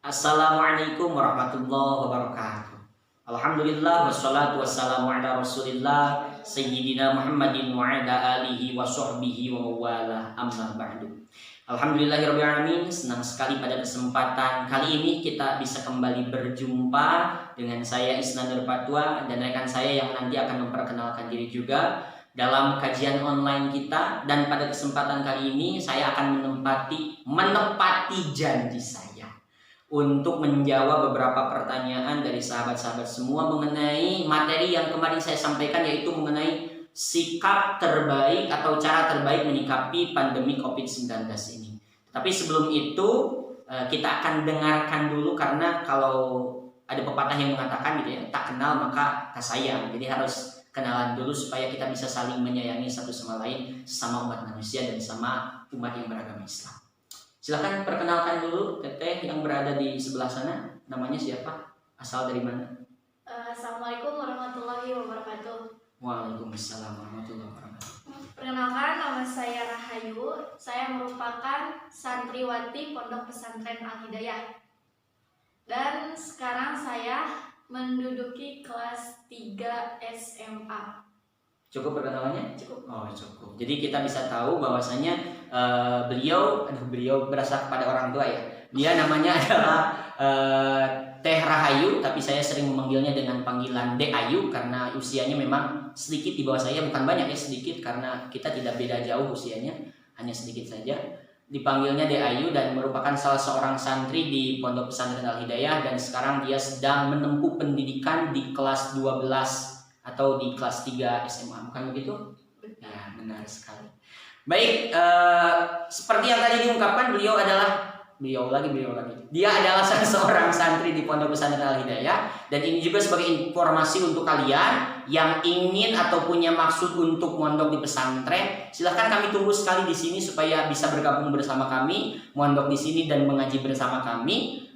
Assalamualaikum warahmatullahi wabarakatuh. Alhamdulillah wassalatu wassalamu ala Rasulillah Sayyidina Muhammadin wa ala alihi wa sahbihi wa mawala amma ba'du. Alhamdulillahirabbil alamin. Senang sekali pada kesempatan kali ini kita bisa kembali berjumpa dengan saya Isnan Nur Fatwa dan rekan saya yang nanti akan memperkenalkan diri juga dalam kajian online kita. Dan pada kesempatan kali ini saya akan menepati janji saya untuk menjawab beberapa pertanyaan dari sahabat-sahabat semua mengenai materi yang kemarin saya sampaikan, yaitu mengenai sikap terbaik atau cara terbaik menyikapi pandemi COVID-19 ini. Tapi sebelum itu kita akan dengarkan dulu, karena kalau ada pepatah yang mengatakan gitu ya, tak kenal maka tak sayang. Jadi harus kenalan dulu supaya kita bisa saling menyayangi satu sama lain, sesama umat manusia dan sama umat yang beragama Islam. Silahkan perkenalkan dulu teteh yang berada di sebelah sana. Namanya siapa? Asal dari mana? Assalamualaikum warahmatullahi wabarakatuh. Waalaikumsalam warahmatullahi wabarakatuh. Perkenalkan, nama saya Rahayu. Saya merupakan santriwati Pondok Pesantren Al-Hidayah. Dan sekarang saya menduduki kelas 3 SMA. Cukup perkenalannya? Cukup. Oh, cukup. Jadi kita bisa tahu bahwasanya beliau berasal kepada orang tua ya. Dia namanya adalah Teh Rahayu, tapi saya sering memanggilnya dengan panggilan Dek Ayu karena usianya memang sedikit di bawah saya, bukan banyak ya, sedikit, karena kita tidak beda jauh usianya, hanya sedikit saja. Dipanggilnya Dek Ayu dan merupakan salah seorang santri di Pondok Pesantren Al-Hidayah, dan sekarang dia sedang menempuh pendidikan di kelas 12 atau di kelas 3 SMA, bukan begitu? Ya, benar sekali. Baik, seperti yang tadi diungkapkan, beliau lagi. Dia adalah salah seorang santri di Pondok Pesantren Al-Hidayah, dan ini juga sebagai informasi untuk kalian yang ingin atau punya maksud untuk mondok di pesantren. Silahkan, kami tunggu sekali di sini supaya bisa bergabung bersama kami, mondok di sini dan mengaji bersama kami.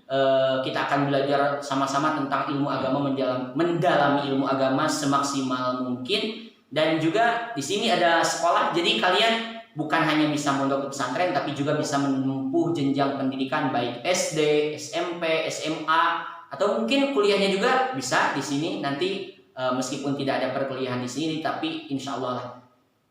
Kita akan belajar sama-sama tentang ilmu agama, mendalami ilmu agama semaksimal mungkin. Dan juga di sini ada sekolah, jadi kalian bukan hanya bisa mondok di pesantren, tapi juga bisa menempuh jenjang pendidikan baik SD, SMP, SMA, atau mungkin kuliahnya juga bisa di sini nanti. Meskipun tidak ada perkuliahan di sini, tapi insya Allah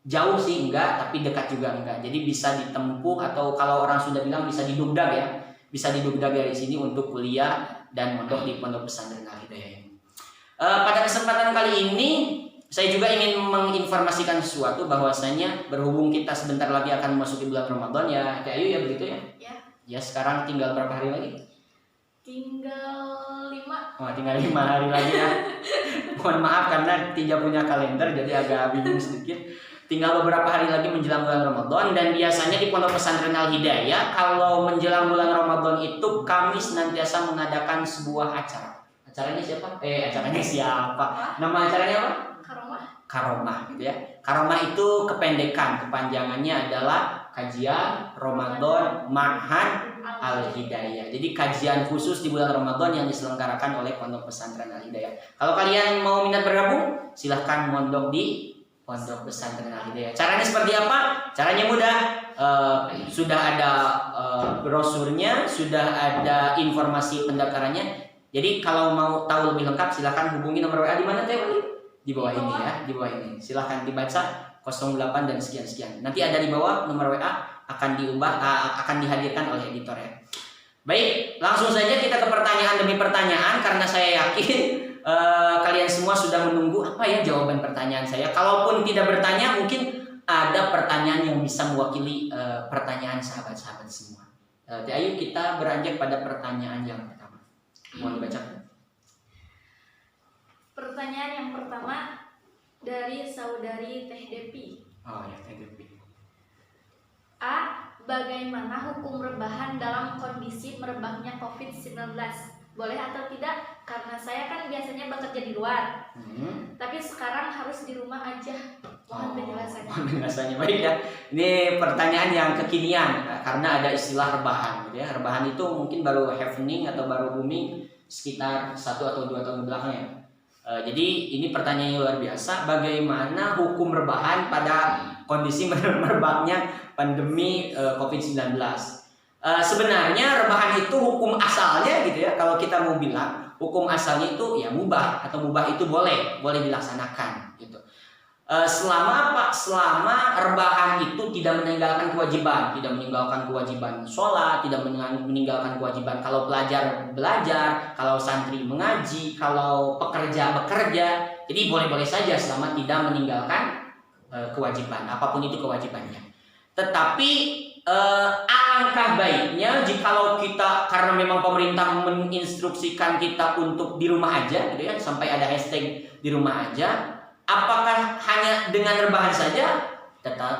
jauh sih enggak, tapi dekat juga enggak. Jadi bisa ditempuh, atau kalau orang sudah bilang bisa didugdag ya, bisa didugdag dari sini untuk kuliah dan mondok di Pondok Pesantren Al-Hidayah ini. Pada kesempatan kali ini saya juga ingin menginformasikan sesuatu, bahwasanya berhubung kita sebentar lagi akan memasuki bulan Ramadan ya, Teh Ayu ya, begitu ya? Ya. Ya, sekarang tinggal berapa hari lagi? Tinggal 5. Oh, tinggal 5 hari lagi ya. Mohon maaf karena tidak punya kalender, jadi agak bingung sedikit. Tinggal beberapa hari lagi menjelang bulan Ramadan, dan biasanya di Pondok Pesantren Al-Hidayah kalau menjelang bulan Ramadan itu kami senantiasa mengadakan sebuah acara. Acaranya siapa? Acaranya siapa? Nama acaranya apa? Karomah gitu ya. Karomah itu kepanjangannya adalah Kajian Ramadan Ma'had Al-Hidayah. Jadi kajian khusus di bulan Ramadan yang diselenggarakan oleh Pondok Pesantren Al-Hidayah. Kalau kalian mau minat bergabung, silahkan mondok di Pondok Pesantren Al-Hidayah. Caranya seperti apa? Caranya mudah. Sudah ada brosurnya, sudah ada informasi pendaftarannya. Jadi kalau mau tahu lebih lengkap, silahkan hubungi nomor WA di mana Teh? Di bawah ini ya, di bawah ini. Silahkan dibaca 08 dan sekian-sekian. Nanti ada di bawah nomor WA, akan dihadirkan oleh editor ya. Baik, langsung saja kita ke pertanyaan demi pertanyaan, karena saya yakin kalian semua sudah menunggu apa ya jawaban pertanyaan saya. Kalaupun tidak bertanya, mungkin ada pertanyaan yang bisa mewakili pertanyaan sahabat-sahabat semua. Ayo kita beranjak pada pertanyaan yang pertama. Mohon dibacakan. Pertanyaan yang pertama dari saudari Teh Depi. Oh ya, Teh Depi. A. Bagaimana hukum rebahan dalam kondisi merebaknya COVID-19? Boleh atau tidak? Karena saya kan biasanya bekerja di luar, tapi sekarang harus di rumah aja. Mohon penjelasannya. Penjelasannya baik ya. Ini pertanyaan yang kekinian, karena ada istilah rebahan gitu ya. Rebahan itu mungkin baru happening atau baru booming sekitar 1 atau 2 tahun belakang ya. Jadi ini pertanyaan yang luar biasa. Bagaimana hukum rebahan pada kondisi merebaknya pandemi COVID-19? Sebenarnya rebahan itu hukum asalnya gitu ya. Kalau kita mau bilang hukum asalnya itu ya mubah, atau mubah itu boleh dilaksanakan gitu. Selama apa? Selama rebahan itu tidak meninggalkan kewajiban sholat, tidak meninggalkan kewajiban kalau pelajar belajar, kalau santri mengaji, kalau pekerja bekerja. Jadi boleh-boleh saja selama tidak meninggalkan kewajiban, apapun itu kewajibannya. Tetapi alangkah baiknya jikalau kita, karena memang pemerintah menginstruksikan kita untuk di rumah aja gitu ya, sampai ada hashtag di rumah aja. Apakah hanya dengan rebahan saja?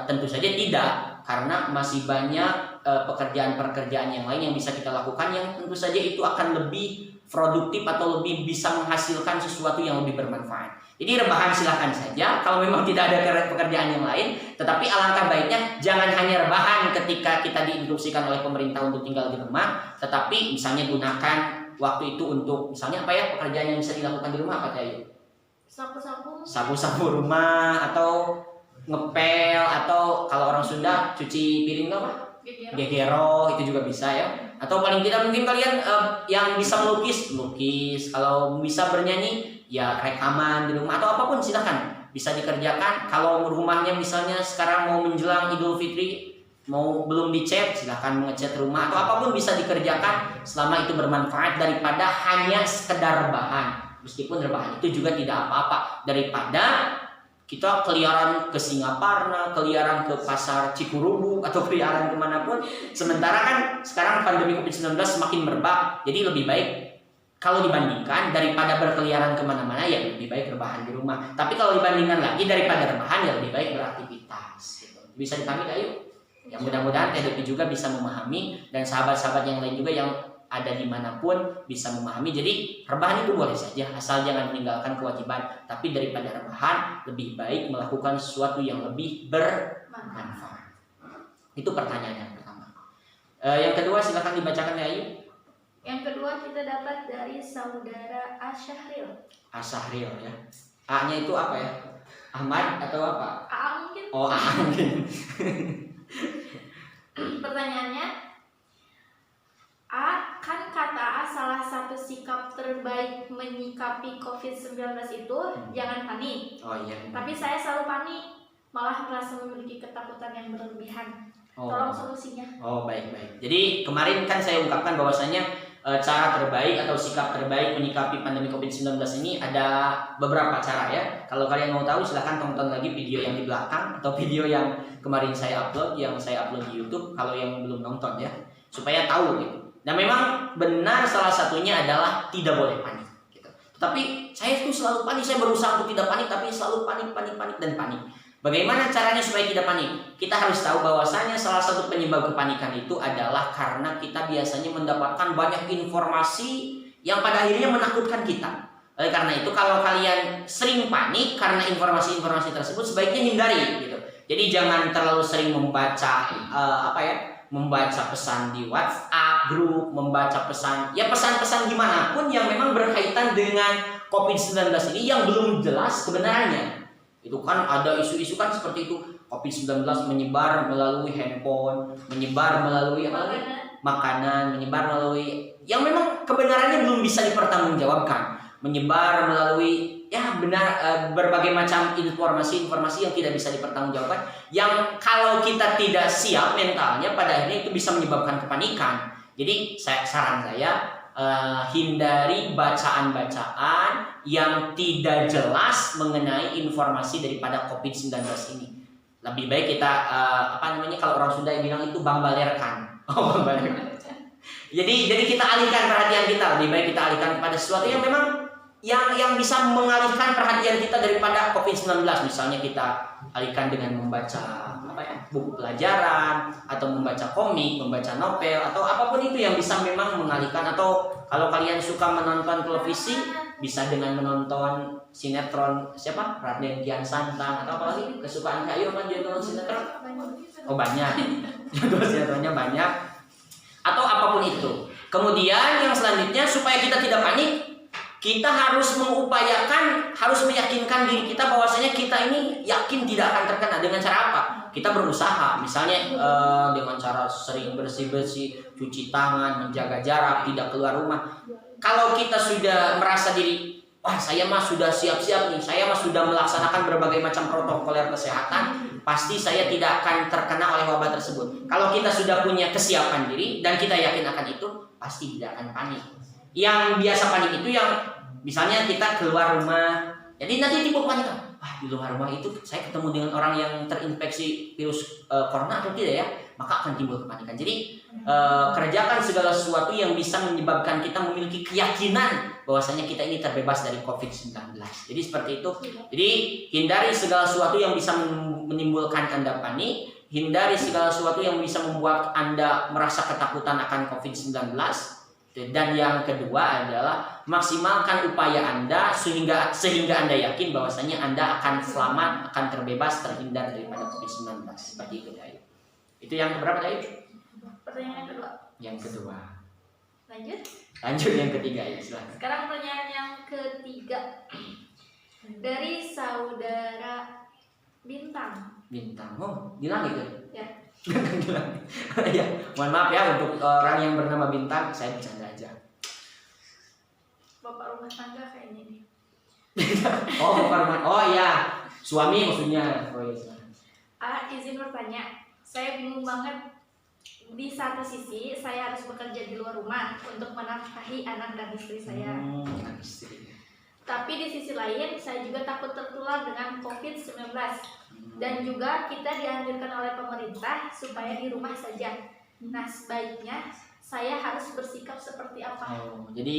Tentu saja tidak, karena masih banyak pekerjaan-pekerjaan yang lain yang bisa kita lakukan, yang tentu saja itu akan lebih produktif atau lebih bisa menghasilkan sesuatu yang lebih bermanfaat. Jadi rebahan silahkan saja kalau memang tidak ada pekerjaan yang lain, tetapi alangkah baiknya jangan hanya rebahan ketika kita diinstruksikan oleh pemerintah untuk tinggal di rumah, tetapi misalnya gunakan waktu itu untuk misalnya apa ya, pekerjaan yang bisa dilakukan di rumah apa tadi? Sapu-sapu rumah, atau ngepel, atau kalau orang Sunda cuci piring apa? Gegero, itu juga bisa ya. Atau paling tidak mungkin kalian yang bisa melukis, kalau bisa bernyanyi ya rekaman di rumah atau apapun silahkan bisa dikerjakan. Kalau rumahnya misalnya sekarang mau menjelang Idul Fitri, mau belum dicat, silahkan mengecat rumah atau apapun bisa dikerjakan selama itu bermanfaat, daripada hanya sekedar rebahan. Meskipun rebahan itu juga tidak apa-apa, daripada kita keliaran ke Singaparna, keliaran ke pasar Cikurubu, atau keliaran kemanapun. Sementara kan sekarang pandemi COVID-19 semakin merebak, jadi lebih baik kalau dibandingkan daripada berkeliaran kemana-mana, ya lebih baik rebahan di rumah. Tapi kalau dibandingkan lagi daripada rebahan, ya lebih baik beraktivitas gitu. Bisa dipahami gak yuk? Ya mudah-mudahan TDP juga bisa memahami, dan sahabat-sahabat yang lain juga yang ada dimanapun bisa memahami. Jadi rebahan itu boleh saja asal jangan meninggalkan kewajiban, tapi daripada rebahan lebih baik melakukan sesuatu yang lebih bermanfaat. Itu pertanyaan yang pertama. Yang kedua silakan dibacakan ya Ayu. Yang kedua kita dapat dari saudara Asyahril. Asyahril ya. A-nya itu apa ya? Ahmad atau apa? A mungkin. Oh, A mungkin. Pertanyaannya, A, kan kata A salah satu sikap terbaik menyikapi COVID-19 itu jangan panik. Oh iya. Tapi saya selalu panik, malah merasa memiliki ketakutan yang berlebihan. Tolong solusinya. Oh baik. Jadi kemarin kan saya ungkapkan bahwasanya cara terbaik atau sikap terbaik menyikapi pandemi COVID-19 ini ada beberapa cara ya. Kalau kalian mau tahu silahkan tonton lagi video yang di belakang atau video yang kemarin saya upload di YouTube kalau yang belum nonton ya, supaya tahu gitu. Dan memang benar salah satunya adalah tidak boleh panik gitu. Tapi saya tuh selalu panik, saya berusaha untuk tidak panik tapi selalu panik. Bagaimana caranya supaya tidak panik? Kita harus tahu bahwasanya salah satu penyebab kepanikan itu adalah karena kita biasanya mendapatkan banyak informasi yang pada akhirnya menakutkan kita. Oleh karena itu kalau kalian sering panik karena informasi-informasi tersebut, sebaiknya hindari gitu. Jadi jangan terlalu sering membaca membaca pesan di WhatsApp grup, membaca pesan-pesan gimana pun yang memang berkaitan dengan COVID-19 ini yang belum jelas kebenarannya. Itu kan ada isu-isu kan seperti itu, COVID-19 menyebar melalui handphone, menyebar melalui makanan, menyebar melalui yang memang kebenarannya belum bisa dipertanggungjawabkan, menyebar melalui berbagai macam informasi yang tidak bisa dipertanggungjawabkan, yang kalau kita tidak siap mentalnya pada akhirnya itu bisa menyebabkan kepanikan. Jadi saran saya hindari bacaan-bacaan yang tidak jelas mengenai informasi daripada COVID-19 ini. Lebih baik kita kalau orang Sunda bilang itu bangbalerkan. Jadi kita alihkan perhatian kita, lebih baik kita alihkan kepada sesuatu yang memang yang bisa mengalihkan perhatian kita daripada COVID-19. Misalnya kita alihkan dengan membaca buku pelajaran, atau membaca komik, membaca novel, atau apapun itu yang bisa memang mengalihkan. Atau kalau kalian suka menonton televisi, bisa dengan menonton sinetron Raden Kian Santang, atau apalagi kesukaan Kayu kan judul sinetron. Oh banyak, judul sinetronnya banyak. Atau apapun itu. Kemudian yang selanjutnya supaya kita tidak panik, kita harus meyakinkan diri kita bahwasanya kita ini yakin tidak akan terkena. Dengan cara apa? kita berusaha, misalnya dengan cara sering bersih-bersih, cuci tangan, menjaga jarak, tidak keluar rumah. Kalau kita sudah merasa diri, wah saya mah sudah siap-siap nih, saya mah sudah melaksanakan berbagai macam protokoler kesehatan, pasti saya tidak akan terkena oleh wabah tersebut. Kalau kita sudah punya kesiapan diri dan kita yakin akan itu, pasti tidak akan panik. Yang biasa panik itu yang misalnya kita keluar rumah, jadi nanti timbul panik. Wah, di luar rumah itu saya ketemu dengan orang yang terinfeksi virus corona atau tidak ya, maka akan timbul kepanikan. Jadi kerjakan segala sesuatu yang bisa menyebabkan kita memiliki keyakinan bahwasanya kita ini terbebas dari COVID-19. Jadi seperti itu. Jadi hindari segala sesuatu yang bisa menimbulkan Anda panik, hindari segala sesuatu yang bisa membuat Anda merasa ketakutan akan COVID-19. Dan yang kedua adalah maksimalkan upaya Anda sehingga Anda yakin bahwasanya Anda akan selamat, akan terbebas, terhindar daripada COVID-19. Seperti itu, Dayu. Itu yang keberapa, Dayu? Pertanyaan kedua. Yang kedua. Lanjut yang ketiga ya, silahkan. Sekarang pertanyaan yang ketiga dari saudara Bintang. Oh, bilang gitu ya? Ya, mohon maaf ya untuk orang yang bernama Bintang, saya bercanda aja. Bapak rumah tangga kayaknya nih. Oh, bukan rumah. Oh iya, suami maksudnya. Oh iya. Izin bertanya, saya bingung banget. Di satu sisi saya harus bekerja di luar rumah untuk menafkahi anak dan istri saya. Tapi di sisi lain saya juga takut tertular dengan COVID-19. Dan juga kita dianjurkan oleh pemerintah supaya di rumah saja. Nah, sebaiknya saya harus bersikap seperti apa? Oh, jadi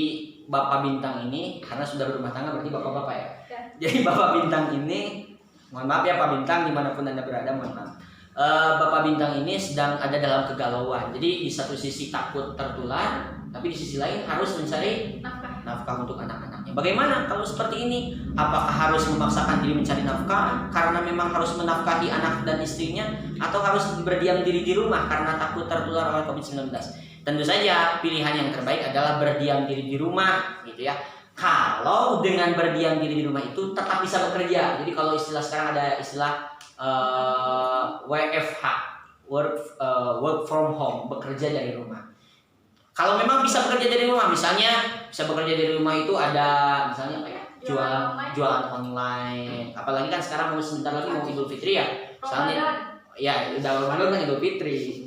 Bapak Bintang ini karena sudah berumah tangga berarti bapak-bapak ya? Ya. Jadi Bapak Bintang ini, mohon maaf ya Pak Bintang dimanapun Anda berada, mohon maaf. Bapak Bintang ini sedang ada dalam kegalauan. Jadi di satu sisi takut tertular, tapi di sisi lain harus mencari nafkah untuk anak-anaknya. Bagaimana kalau seperti ini? Apakah harus memaksakan diri mencari nafkah karena memang harus menafkahi anak dan istrinya, atau harus berdiam diri di rumah karena takut tertular oleh COVID-19? Tentu saja pilihan yang terbaik adalah berdiam diri di rumah, gitu ya. Kalau dengan berdiam diri di rumah itu tetap bisa bekerja. Jadi kalau istilah sekarang ada istilah WFH, work from home, bekerja dari rumah. Kalau memang bisa bekerja dari rumah, misalnya bisa bekerja dari rumah itu ada misalnya apa ya, jualan online. Apalagi kan sekarang mau sebentar lagi mau Idul Fitri ya. Misalnya ya udah Ramadan kan Idul Fitri.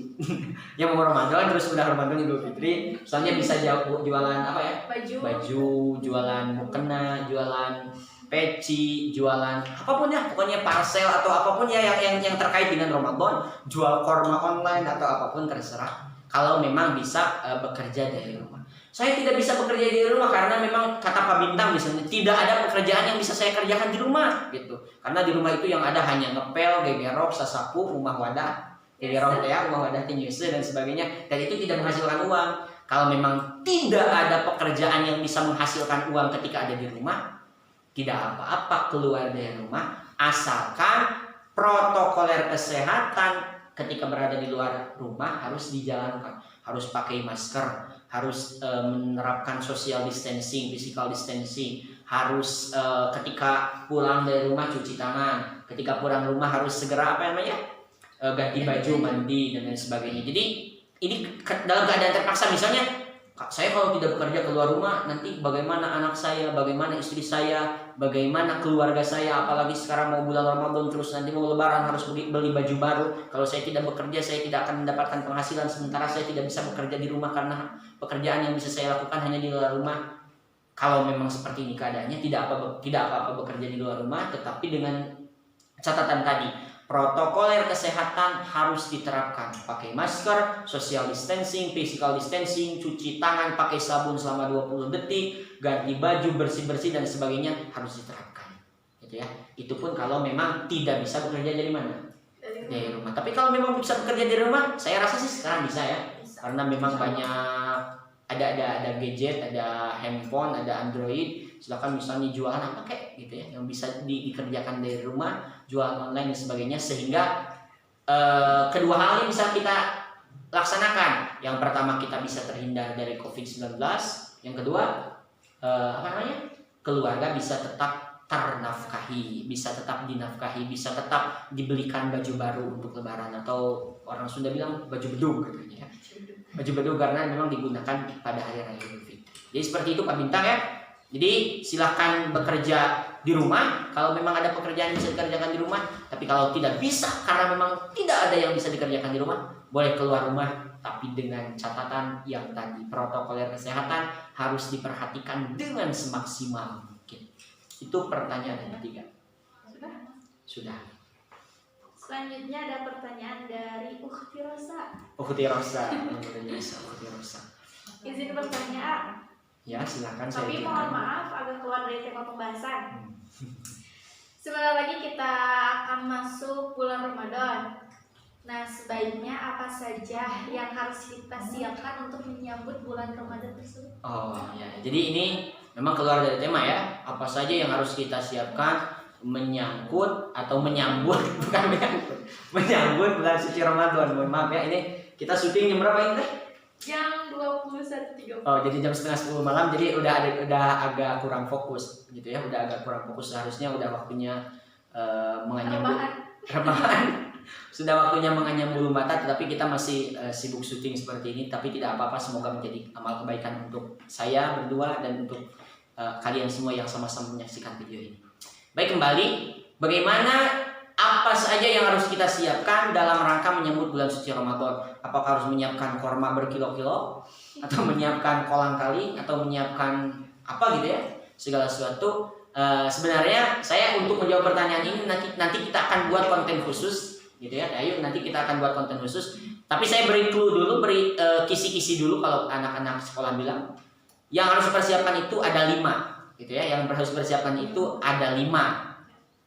Yang mau Ramadan terus udah Ramadan Idul Fitri, misalnya bisa jualan apa ya? Baju, jualan mukena, jualan peci, jualan apapun ya, pokoknya parcel atau apapun ya yang terkait dengan Ramadan, jual korma online atau apapun terserah. Kalau memang bisa bekerja dari rumah. Saya tidak bisa bekerja di rumah karena memang kata Pak Bintang misalnya tidak ada pekerjaan yang bisa saya kerjakan di rumah gitu. Karena di rumah itu yang ada hanya ngepel, gegerok, sasapu, rumah wadah, gegerok ya, rumah wadah tinyuse dan sebagainya. Dan itu tidak menghasilkan uang. Kalau memang tidak ada pekerjaan yang bisa menghasilkan uang ketika ada di rumah, tidak apa-apa keluar dari rumah, asalkan protokoler kesehatan ketika berada di luar rumah harus dijalankan, harus pakai masker, harus menerapkan social distancing, physical distancing, harus ketika pulang dari rumah cuci tangan, ketika pulang rumah harus segera apa namanya ganti baju, mandi dan lain sebagainya. Jadi ini dalam keadaan terpaksa, misalnya saya kalau tidak bekerja keluar rumah, nanti bagaimana anak saya, bagaimana istri saya, bagaimana keluarga saya, apalagi sekarang mau bulan Ramadan terus nanti mau lebaran harus beli baju baru. Kalau saya tidak bekerja, saya tidak akan mendapatkan penghasilan, sementara saya tidak bisa bekerja di rumah karena pekerjaan yang bisa saya lakukan hanya di luar rumah. Kalau memang seperti ini keadaannya, tidak apa-apa bekerja di luar rumah, tetapi dengan catatan tadi, protokoler kesehatan harus diterapkan. Pakai masker, social distancing, physical distancing, cuci tangan, pakai sabun selama 20 detik, ganti baju, bersih-bersih dan sebagainya harus diterapkan. Gitu ya. Itu pun kalau memang tidak bisa bekerja dari mana? Dari rumah. Tapi kalau memang bisa bekerja dari rumah, saya rasa sih sekarang bisa ya. Karena memang banyak ada gadget, ada handphone, ada Android. Silakan misalnya jualan apa kayak gitu ya yang bisa dikerjakan dari rumah, jualan online dan sebagainya, sehingga kedua hal ini bisa kita laksanakan. Yang pertama kita bisa terhindar dari COVID-19, yang kedua keluarga bisa tetap ternafkahi, bisa tetap dinafkahi, bisa tetap dibelikan baju baru untuk lebaran, atau orang Sunda bilang baju bedug katanya ya. Baju bedug karena memang digunakan pada hari raya Idul Fitri. Jadi seperti itu Pak Bintang ya. Jadi silahkan bekerja di rumah kalau memang ada pekerjaan yang bisa dikerjakan di rumah. Tapi kalau tidak bisa karena memang tidak ada yang bisa dikerjakan di rumah, boleh keluar rumah. Tapi dengan catatan yang tadi, protokoler kesehatan harus diperhatikan dengan semaksimal mungkin. Itu pertanyaan yang ketiga. Sudah. Selanjutnya ada pertanyaan dari Ukhti Rosa. Ukhti Rosa. Ukhti Rosa. Izin bertanya. Ya, silakan. Tapi mohon maaf agak keluar dari tema pembahasan. Sebentar lagi kita akan masuk bulan Ramadan. Nah, sebaiknya apa saja yang harus kita siapkan untuk menyambut bulan Ramadan tersebut? Oh ya, jadi ini memang keluar dari tema ya. Apa saja yang harus kita siapkan menyangkut atau menyambut, bukan menyambut bulan suci Ramadan. Mohon maaf ya, ini kita syuting jam berapa ini? Jam 21.30. Oh, jadi jam setengah 10 malam, jadi udah agak kurang fokus gitu ya, udah agak kurang fokus. Seharusnya udah waktunya menganyam rebahan. Sudah waktunya menganyam bulu mata, tetapi kita masih sibuk syuting seperti ini. Tapi tidak apa-apa, semoga menjadi amal kebaikan untuk saya berdua dan untuk kalian semua yang sama-sama menyaksikan video ini. Baik, kembali bagaimana, apa saja yang harus kita siapkan dalam rangka menyambut bulan suci Ramadan? Apakah harus menyiapkan korma berkilo-kilo, atau menyiapkan kolang kali, atau menyiapkan apa gitu ya, segala sesuatu. Sebenarnya saya untuk menjawab pertanyaan ini nanti kita akan buat konten khusus gitu ya. Ayo nanti kita akan buat konten khusus. Tapi saya beri clue dulu, beri kisi-kisi dulu. Kalau anak-anak sekolah bilang yang harus dipersiapkan itu ada 5 gitu ya. Yang harus dipersiapkan itu ada 5.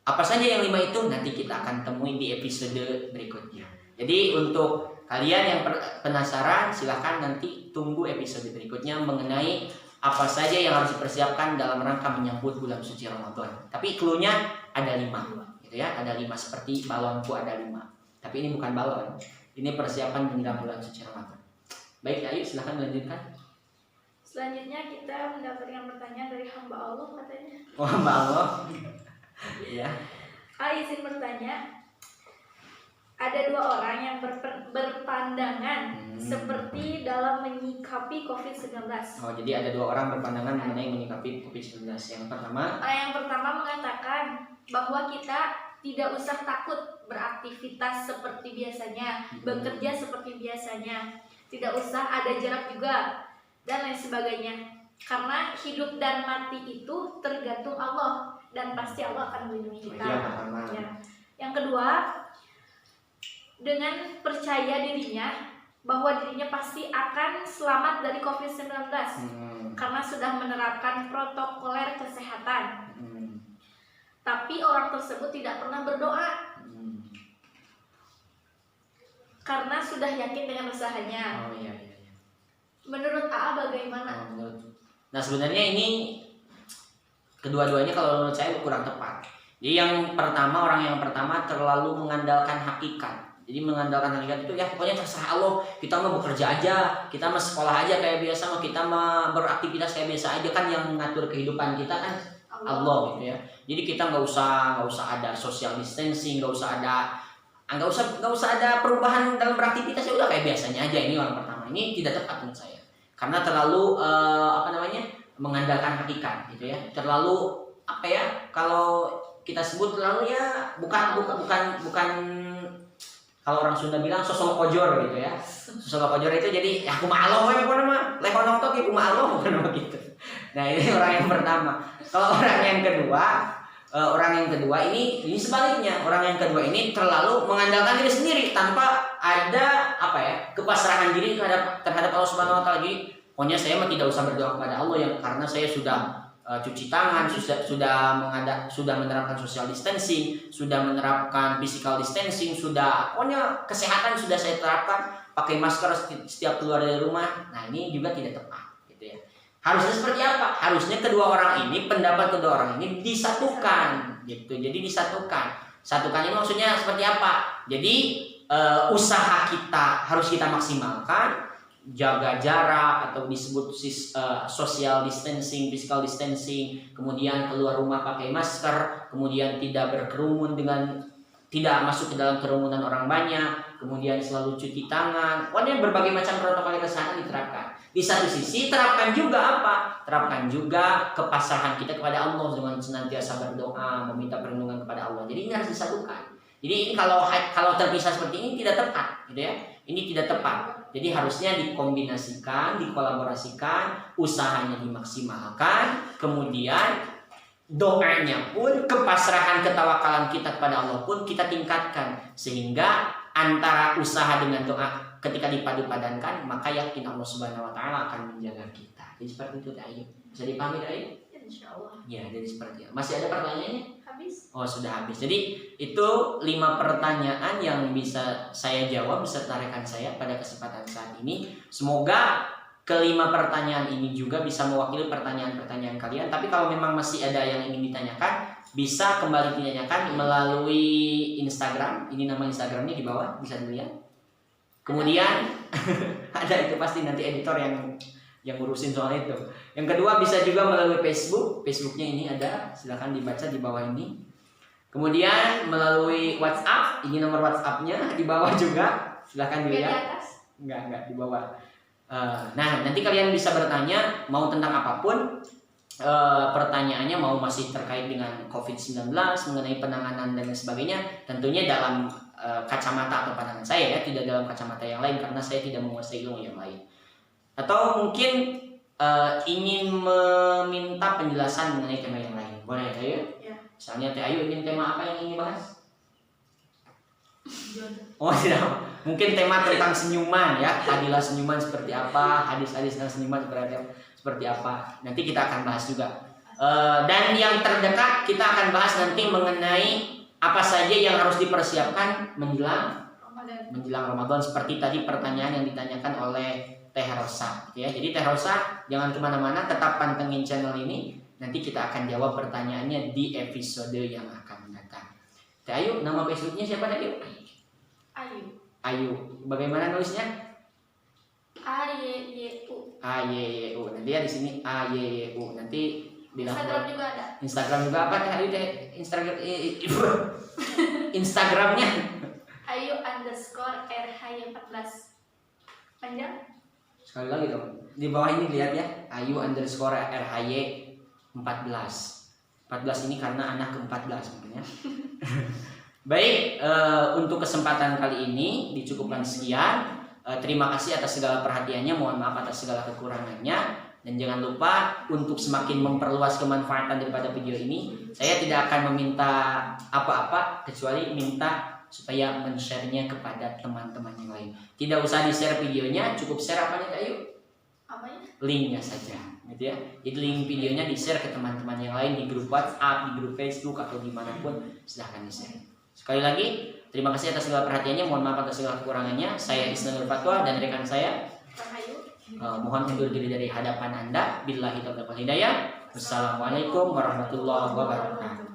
Apa saja yang 5 itu nanti kita akan temui di episode berikutnya. Jadi untuk kalian yang penasaran, silahkan nanti tunggu episode berikutnya mengenai apa saja yang harus dipersiapkan dalam rangka menyambut bulan suci Ramadan. Tapi clue-nya ada 5 gitu ya, ada 5 seperti balonku ada 5. Tapi ini bukan balon, ini persiapan menjelang bulan suci Ramadan. Baik, ayo silahkan melanjutkan. Selanjutnya kita mendapatkan pertanyaan dari hamba Allah katanya. Oh, hamba Allah. Ya. Izin bertanya. Ada 2 orang yang berpandangan seperti dalam menyikapi COVID-19. Oh, jadi ada 2 orang berpandangan mengenai menyikapi COVID-19. Yang pertama, yang pertama mengatakan bahwa kita tidak usah takut beraktivitas seperti biasanya, bekerja seperti biasanya, tidak usah ada jarak juga dan lain sebagainya. Karena hidup dan mati itu tergantung Allah dan pasti Allah akan melindungi kita. Ya. Yang kedua, dengan percaya dirinya bahwa dirinya pasti akan selamat dari COVID-19 karena sudah menerapkan protokoler kesehatan. Tapi orang tersebut tidak pernah berdoa karena sudah yakin dengan usahanya. Oh iya. Menurut AA bagaimana? Nah, sebenarnya ini kedua-duanya kalau menurut saya kurang tepat. Jadi yang pertama, orang yang pertama terlalu mengandalkan hakikat. Jadi mengandalkan hakikat itu ya pokoknya terserah Allah, kita mau bekerja aja, kita mau sekolah aja kayak biasa, mau kita mau beraktivitas kayak biasa aja, kan yang mengatur kehidupan kita kan Allah gitu ya. Jadi kita nggak usah ada social distancing, nggak usah ada perubahan dalam beraktivitas, ya udah kayak biasanya aja. Ini orang pertama, ini tidak tepat menurut saya karena terlalu mengandalkan hakikat gitu ya, terlalu kalau kita sebut terlalu ya bukan kalau orang Sunda bilang sosok kojor gitu ya. Sosok kojor itu jadi aku maalo we pokoknya mah lehonong tok iku maalo bukan begitu. Nah, ini orang yang pertama. Kalau orang yang kedua ini sebaliknya. Orang yang kedua ini terlalu mengandalkan diri sendiri tanpa ada kepasrahan diri terhadap Allah Subhanahu wa taala. Jadi pokoknya saya mah tidak usah berdoa kepada Allah yang karena saya sudah cuci tangan, sudah menerapkan social distancing, sudah menerapkan physical distancing, pokoknya kesehatan sudah saya terapkan, pakai masker setiap keluar dari rumah. Nah, ini juga tidak tepat gitu ya. Harusnya seperti apa? Harusnya pendapat kedua orang ini disatukan gitu. Jadi disatukan. Satukan ini maksudnya seperti apa? Jadi usaha kita harus kita maksimalkan. jaga jarak atau disebut social distancing, physical distancing, kemudian keluar rumah pakai masker, kemudian tidak berkerumun tidak masuk ke dalam kerumunan orang banyak, kemudian selalu cuci tangan. Pokoknya berbagai macam protokol kesehatan diterapkan. Di satu sisi terapkan juga apa? Terapkan juga kepasrahan kita kepada Allah dengan senantiasa berdoa, meminta perlindungan kepada Allah. Jadi ini harus disatukan. Jadi ini kalau terpisah seperti ini tidak tepat, gitu ya. Ini tidak tepat. Jadi harusnya dikombinasikan, dikolaborasikan, usahanya dimaksimalkan, kemudian doanya pun, kepasrahan ketawakalan kita kepada Allah pun kita tingkatkan, sehingga antara usaha dengan doa ketika dipadu-padankan, maka yakin Allah Subhanahu wa taala akan menjaga kita. Jadi seperti itu, Ayu. Bisa dipahami, Ayu? Insyaallah. Ya, jadi seperti itu. Masih ada pertanyaannya? Habis. Oh, sudah habis. Jadi itu 5 pertanyaan yang bisa saya jawab beserta rekan saya pada kesempatan saat ini. Semoga kelima pertanyaan ini juga bisa mewakili pertanyaan-pertanyaan kalian. Tapi kalau memang masih ada yang ingin ditanyakan, bisa kembali ditanyakan melalui Instagram. Ini nama Instagramnya di bawah, bisa dilihat. Kemudian ada itu pasti nanti editor yang ngurusin soal itu. Yang kedua bisa juga melalui Facebook. Facebooknya ini ada, silakan dibaca di bawah ini. Kemudian melalui WhatsApp, ini nomor WhatsAppnya di bawah juga, silakan dilihat. Di atas? Enggak di bawah. Nah, nanti kalian bisa bertanya mau tentang apapun. Pertanyaannya mau masih terkait dengan COVID-19, mengenai penanganan dan lain sebagainya, tentunya dalam kacamata atau pandangan saya ya, tidak dalam kacamata yang lain karena saya tidak menguasai ilmu yang lain. Atau mungkin ingin meminta penjelasan mengenai tema yang lain, boleh ya? Ya. Misalnya Teh Ayu ingin tema apa yang ingin bahas? Oh tidak, mungkin tema tentang senyuman ya, fadilah senyuman seperti apa, hadis-hadis tentang senyuman seperti apa. Nanti kita akan bahas juga. Dan yang terdekat kita akan bahas nanti mengenai apa saja yang harus dipersiapkan menjelang Ramadan, seperti tadi pertanyaan yang ditanyakan oleh Teh Rosa, ya. Jadi Teh Rosa jangan kemana-mana, tetap pantengin channel ini. Nanti kita akan jawab pertanyaannya di episode yang akan datang. Teh Ayu, nama Facebooknya siapa tadi? Ayu. Bagaimana nulisnya? AYYU. AYYU. Nanti ya di sini AYYU. Nanti Instagram juga ada. Instagram juga apa Teh Ayu? Instagramnya? Ayu_RH14. Panjang? Sekali lagi dong. Di bawah ini lihat ya, Ayu_RH14. 14 ini karena anak ke-14 mungkin ya. Baik, untuk kesempatan kali ini dicukupkan sekian. Terima kasih atas segala perhatiannya, mohon maaf atas segala kekurangannya, dan jangan lupa untuk semakin memperluas kemanfaatan daripada video ini. Saya tidak akan meminta apa-apa kecuali minta supaya men-share-nya kepada teman-teman yang lain. Tidak usah di-share videonya, cukup share apanya Kak Ayu? Apanya? Linknya saja, gitu ya. Jadi link videonya di-share ke teman-teman yang lain di grup WhatsApp, di grup Facebook atau dimanapun, silahkan di-share. Sekali lagi, terima kasih atas segala perhatiannya, mohon maaf atas segala kekurangannya. Saya Isna Nur Fatwa dan rekan saya mohon undur diri dari hadapan Anda. Billahi taufiq wal hidayah. Wassalamualaikum warahmatullahi wabarakatuh.